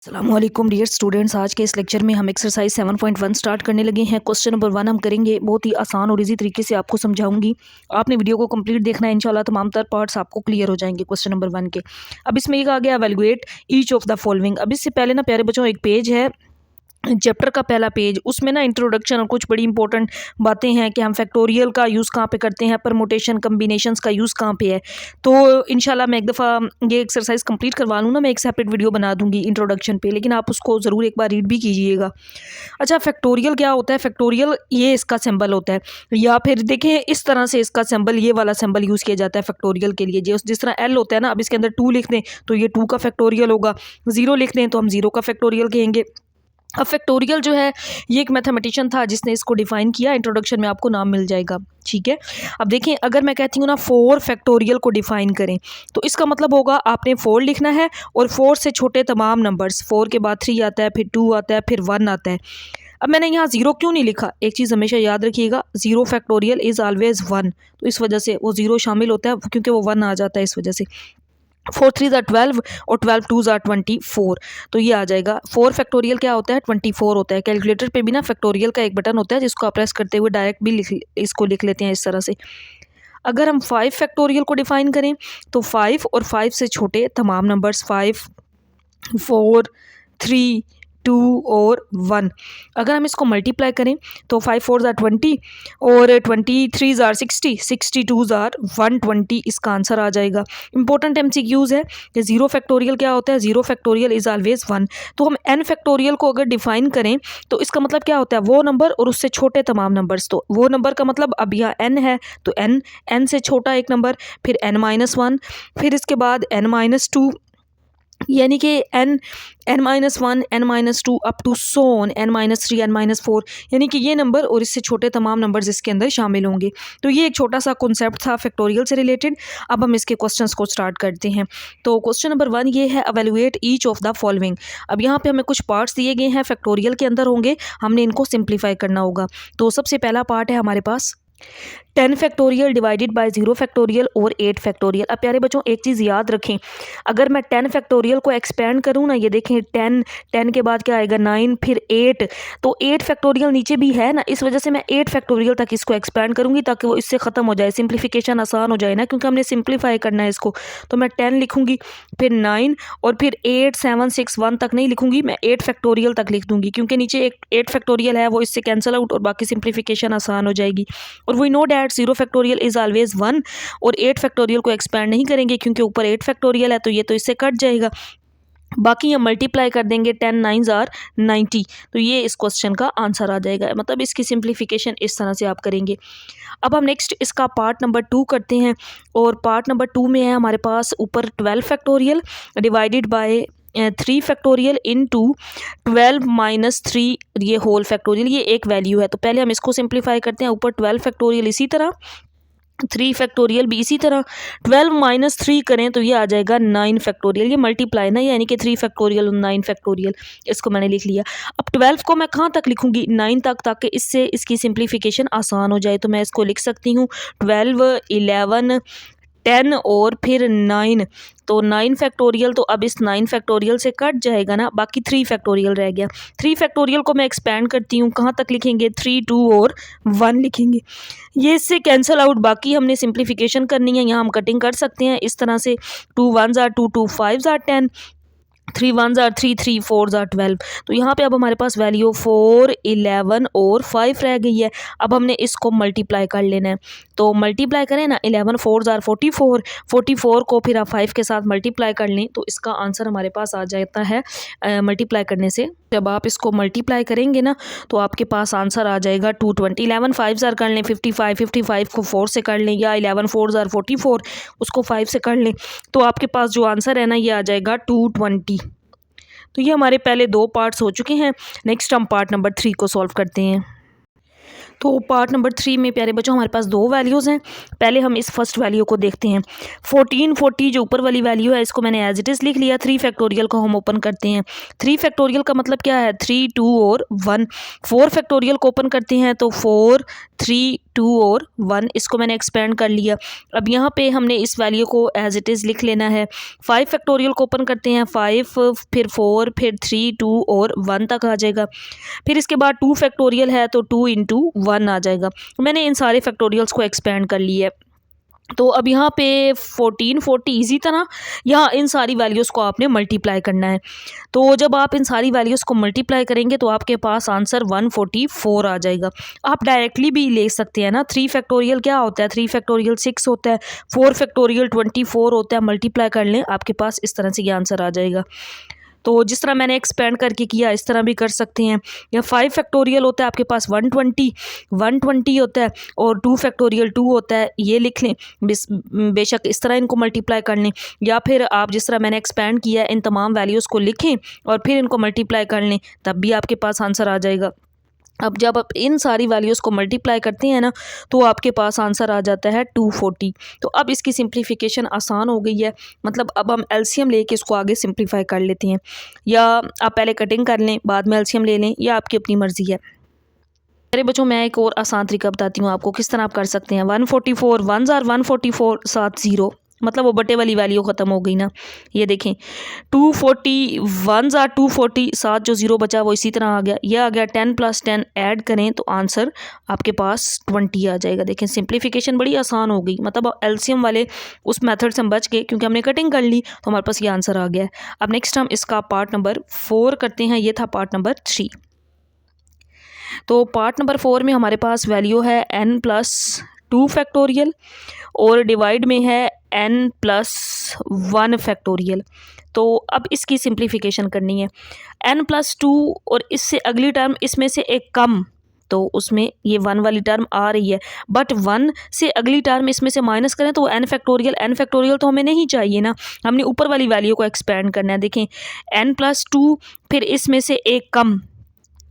अस्सलामुअलैकुम dear students. आज के इस लेक्चर में हम एक्सरसाइज 7.1 स्टार्ट करने लगे हैं। क्वेश्चन नंबर 1 हम करेंगे, बहुत ही आसान और इजी तरीके से आपको समझाऊंगी। आपने वीडियो को कंप्लीट देखना है, इंशाल्लाह तमाम तर पार्ट्स आपको क्लियर हो जाएंगे क्वेश्चन नंबर 1 के। अब इसमें एक आ गया evaluate each of the following. अब इससे पहले ना प्यारे बच्चों, एक पेज है चैप्टर का पहला पेज, उसमें ना इंट्रोडक्शन और कुछ बड़ी इंपॉर्टेंट बातें हैं कि हम फैक्टोरियल का यूज़ कहाँ पे करते हैं, परमुटेशन कम्बिनेशंस का यूज़ कहाँ पे है। तो इंशाल्लाह मैं एक दफ़ा ये एक्सरसाइज कंप्लीट करवा लूँ ना, मैं एक सेपरेट वीडियो बना दूंगी इंट्रोडक्शन पे, लेकिन आप उसको ज़रूर एक बार रीड भी कीजिएगा। अच्छा, फैक्टोरियल क्या होता है? फैक्टोरियल ये इसका सिंबल होता है, या फिर देखें इस तरह से इसका सिंबल, ये वाला सिंबल यूज़ किया जाता है फैक्टोरियल के लिए। जिस तरह एल होता है ना, अब इसके अंदर 2 लिख दें तो ये 2 का फैक्टोरियल होगा, 0 लिख दें तो हम 0 का फैक्टोरियल कहेंगे। अब फैक्टोरियल जो है ये एक मैथमेटिशियन था जिसने इसको डिफाइन किया, इंट्रोडक्शन में आपको नाम मिल जाएगा, ठीक है। अब देखें, अगर मैं कहती हूँ ना 4 फैक्टोरियल को डिफाइन करें, तो इसका मतलब होगा आपने 4 लिखना है और 4 से छोटे तमाम नंबर्स, 4 के बाद 3 आता है, फिर 2 आता है, फिर 1 आता है। अब मैंने यहाँ 0 क्यों नहीं लिखा, एक चीज़ हमेशा याद रखिएगा, 0 फैक्टोरियल इज़ ऑलवेज 1, तो इस वजह से वो 0 शामिल होता है, क्योंकि वो 1 आ जाता है इस वजह से। 4 3 ज़ा 12 और 12 2 ज़ा 24, तो ये आ जाएगा। 4 फैक्टोरियल क्या होता है? 24 होता है। कैलकुलेटर पे भी ना फैक्टोरियल का एक बटन होता है जिसको आप प्रेस करते हुए डायरेक्ट भी इसको लिख लेते हैं इस तरह से। अगर हम 5 फैक्टोरियल को डिफाइन करें, तो 5 और 5 से छोटे तमाम नंबर्स, 5 4 3 2 और 1, अगर हम इसको मल्टीप्लाई करें तो 5 4 ज़ा 20 और 23 ज़ा 60, 62 ज़ा 120, इसका आंसर आ जाएगा। इंपॉर्टेंट MCQs है कि 0 फैक्टोरियल क्या होता है? 0 फैक्टोरियल इज़ ऑलवेज 1। तो हम n फैक्टोरियल को अगर डिफाइन करें तो इसका मतलब क्या होता है? वो नंबर और उससे छोटे तमाम नंबर्स। तो वो नंबर का मतलब, अब यहाँ n है तो n से छोटा एक नंबर, फिर n-1, फिर इसके बाद n-2, यानी कि n-1 n-2 up to so on n-3 n-4, यानी कि ये नंबर और इससे छोटे तमाम नंबर्स इसके अंदर शामिल होंगे। तो ये एक छोटा सा कॉन्सेप्ट था फैक्टोरियल से रिलेटेड। अब हम इसके क्वेश्चंस को स्टार्ट करते हैं। तो क्वेश्चन नंबर 1 ये है, evaluate each of the following. अब यहाँ पे हमें कुछ पार्ट्स दिए गए हैं, फैक्टोरियल के अंदर होंगे, हमने इनको सिंप्लीफाई करना होगा। तो सबसे पहला पार्ट है हमारे पास 10 फैक्टोरियल डिवाइडेड बाय 0 फैक्टोरियल और 8 फैक्टोरियल। अब प्यारे बच्चों, एक चीज़ याद रखें, अगर मैं 10 फैक्टोरियल को एक्सपेंड करूँ ना, ये देखें 10 के बाद क्या आएगा 9, फिर 8, तो 8 फैक्टोरियल नीचे भी है ना, इस वजह से मैं 8 फैक्टोरियल तक इसको एक्सपेंड करूँगी ताकि वो इससे ख़त्म हो जाए, सिंप्लीफिकेशन आसान हो जाए ना, क्योंकि हमने सिंप्लीफाई करना है इसको। तो मैं 10 लिखूँगी, फिर 9 और फिर 8 7 6 1 तक नहीं लिखूँगी, मैं 8 फैक्टोरियल तक लिख दूँगी, क्योंकि नीचे एक 8 फैक्टोरियल है, वो इससे कैंसिल आउट और बाकी सिंप्लीफिकेशन आसान हो जाएगी। और we know that 0 factorial is always 1, और 8 फैक्टोरियल को एक्सपेंड नहीं करेंगे क्योंकि ऊपर 8 फैक्टोरियल है, तो ये तो इससे कट जाएगा। बाकी हम मल्टीप्लाई कर देंगे, 10 9 ज़ार 90, तो ये इस क्वेश्चन का आंसर आ जाएगा। मतलब इसकी सिंप्लीफिकेशन इस तरह से आप करेंगे। अब हम नेक्स्ट इसका पार्ट नंबर 2 करते हैं, और पार्ट नंबर 2 में है हमारे पास ऊपर 12 factorial divided by 3 factorial into 12 minus 3 ये होल फैक्टोरियल, ये एक वैल्यू है। तो पहले हम इसको सिंप्लीफाई करते हैं, ऊपर 12 फैक्टोरियल इसी तरह, 3 फैक्टोरियल भी इसी तरह, 12 माइनस 3 करें तो ये आ जाएगा 9 फैक्टोरियल। ये मल्टीप्लाई ना, यानी कि 3 फैक्टोरियल और 9 फैक्टोरियल, इसको मैंने लिख लिया। अब 12 को मैं कहाँ तक लिखूँगी? 9 तक, ताकि इससे इसकी सिंप्लीफिकेशन आसान हो जाए। तो मैं इसको लिख सकती हूँ 12 11 10 और फिर 9, तो 9 फैक्टोरियल, तो अब इस 9 फैक्टोरियल से कट जाएगा ना, बाकी 3 फैक्टोरियल रह गया। 3 फैक्टोरियल को मैं एक्सपेंड करती हूँ, कहाँ तक लिखेंगे? 3 2 और 1 लिखेंगे, ये इससे कैंसिल आउट। बाकी हमने सिंप्लीफिकेशन करनी है, यहाँ हम कटिंग कर सकते हैं इस तरह से, 2 1 ज़ार 2 2 5 ज़ार 10, 3 1 ज़ार 3 3 4 ज़ार 12। तो यहाँ पे अब हमारे पास वैल्यू 4 11 और 5 रह गई है। अब हमने इसको मल्टीप्लाई कर लेना है, तो मल्टीप्लाई करें ना, 11 4 ज़ार 44, 44 को फिर आप 5 के साथ मल्टीप्लाई कर लें, तो इसका आंसर हमारे पास आ जाता है मल्टीप्लाई करने से। जब आप इसको मल्टीप्लाई करेंगे ना, तो आपके पास आंसर आ जाएगा 220। 11 5 ज़ार कर लें 55, 55 को 4 से कर लें, या 11 4 ज़ार 44, उसको 5 से कर लें, तो आपके पास जो आंसर है ना, ये आ जाएगा 220। तो ये हमारे पहले 2 पार्ट्स हो चुके हैं। नेक्स्ट हम पार्ट नंबर 3 को सॉल्व करते हैं। तो पार्ट नंबर 3 में प्यारे बच्चों हमारे पास दो वैल्यूज़ हैं। पहले हम इस फर्स्ट वैल्यू को देखते हैं। 1440 जो ऊपर वाली वैल्यू है इसको मैंने एज इट इज़ लिख लिया। 3 फैक्टोरियल को हम ओपन करते हैं। 3 फैक्टोरियल का मतलब क्या है? 3, 2 और 1। 4 फैक्टोरियल को ओपन करते हैं तो 4, 3, 2 और 1। इसको मैंने एक्सपेंड कर लिया। अब यहाँ पे हमने इस वैल्यू को एज इट इज़ लिख लेना है। 5 फैक्टोरियल को ओपन करते हैं। 5, फिर 4, फिर 3, 2 और 1 तक आ जाएगा। फिर इसके बाद 2 फैक्टोरियल है तो 2 इंटू 1 आ जाएगा। मैंने इन सारे फैक्टोरियल्स को एक्सपेंड कर लिया है। तो अब यहाँ पे 1440 इसी तरह यहाँ इन सारी वैल्यूज़ को आपने मल्टीप्लाई करना है। तो जब आप इन सारी वैल्यूज़ को मल्टीप्लाई करेंगे तो आपके पास आंसर 144 आ जाएगा। आप डायरेक्टली भी ले सकते हैं ना। 3 फैक्टोरियल क्या होता है? 3 फैक्टोरियल 6 होता है। 4 फैक्टोरियल 24 होता है। मल्टीप्लाई कर लें, आपके पास इस तरह से ये आंसर आ जाएगा। तो जिस तरह मैंने एक्सपेंड करके किया इस तरह भी कर सकते हैं। या 5 फैक्टोरियल होता है आपके पास 120 होता है और 2 फैक्टोरियल 2 होता है, ये लिख लें। बेशक इस तरह इनको मल्टीप्लाई कर लें, या फिर आप जिस तरह मैंने एक्सपेंड किया इन तमाम वैल्यूज़ को लिखें और फिर इनको मल्टीप्लाई कर लें, तब भी आपके पास आंसर आ जाएगा। अब जब आप इन सारी वैल्यूज़ को मल्टीप्लाई करते हैं ना तो आपके पास आंसर आ जाता है 240। तो अब इसकी सिंप्लीफिकेशन आसान हो गई है। मतलब अब हम एलसीएम लेके इसको आगे सिंप्लीफाई कर लेते हैं, या आप पहले कटिंग कर लें बाद में एलसीएम ले लें, या आपकी अपनी मर्ज़ी है। मेरे बच्चों मैं एक और आसान तरीका बताती हूँ आपको किस तरह आप कर सकते हैं। 144 1s आर 144 7 0, मतलब वो बटे वाली वैल्यू ख़त्म हो गई ना। ये देखें 240 1s आर 240, 7 जो 0 बचा वो इसी तरह आ गया। ये आ गया 10 + 10 ऐड करें तो आंसर आपके पास 20 आ जाएगा। देखें सिंप्लीफिकेशन बड़ी आसान हो गई। मतलब एलसीएम वाले उस मेथड से हम बच गए क्योंकि हमने कटिंग कर ली तो हमारे पास ये आंसर आ गया है। अब नेक्स्ट हम इसका पार्ट नंबर 4 करते हैं। ये था पार्ट नंबर 3। तो पार्ट नंबर 4 में हमारे पास वैल्यू है n+2 फैक्टोरियल और डिवाइड में है n+1 फैक्टोरियल। तो अब इसकी सिंप्लीफिकेशन करनी है। n+2 और इससे अगली टर्म इसमें से एक कम, तो उसमें ये 1 वाली टर्म आ रही है, बट 1 से अगली टर्म इसमें से माइनस करें तो n फैक्टोरियल तो हमें नहीं चाहिए ना। हमने ऊपर वाली वैल्यू को एक्सपेंड करना है। देखें n+2 फिर इसमें से एक कम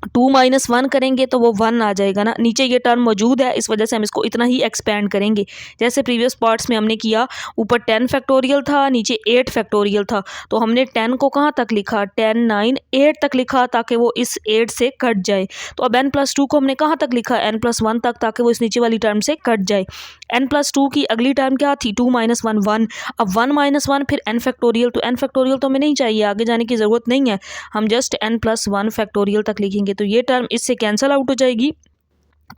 2 - 1 करेंगे तो वो 1 आ जाएगा ना। नीचे ये टर्म मौजूद है, इस वजह से हम इसको इतना ही एक्सपेंड करेंगे। जैसे प्रीवियस पार्ट्स में हमने किया, ऊपर 10 फैक्टोरियल था, नीचे 8 फैक्टोरियल था, तो हमने 10 को कहाँ तक लिखा? 10 9 8 तक लिखा ताकि वो इस 8 से कट जाए। तो अब n+2 को हमने कहाँ तक लिखा? n+1 तक, ताकि वो इस नीचे वाली टर्म से कट जाए। n+2 की अगली टर्म क्या थी? 2 - 1 1। अब 1 - 1 फिर n फैक्टोरियल, तो n फैक्टोरियल तो हमें नहीं चाहिए, आगे जाने की ज़रूरत नहीं है। हम जस्ट n+1 फैक्टोरियल तक लिखेंगे तो ये टर्म इससे कैंसिल आउट हो जाएगी।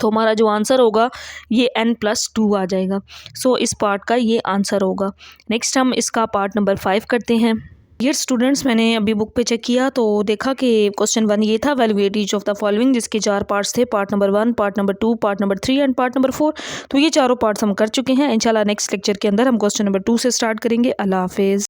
तो हमारा जो आंसर होगा ये n+2 आ जाएगा। सो इस पार्ट का ये आंसर होगा। नेक्स्ट हम इसका पार्ट नंबर 5 करते हैं। डियर स्टूडेंट्स, मैंने अभी बुक पे चेक किया तो देखा कि क्वेश्चन 1 ये था, valuate each of the following, जिसके 4 पार्ट्स थे। Part number 1, part number 2, part number 3 and part number 4। तो ये चारों पार्ट्स हम कर चुके हैं। इंशाल्लाह नेक्स्ट लेक्चर के अंदर हम क्वेश्चन नंबर 2 से स्टार्ट करेंगे। अल्लाह हाफिज़।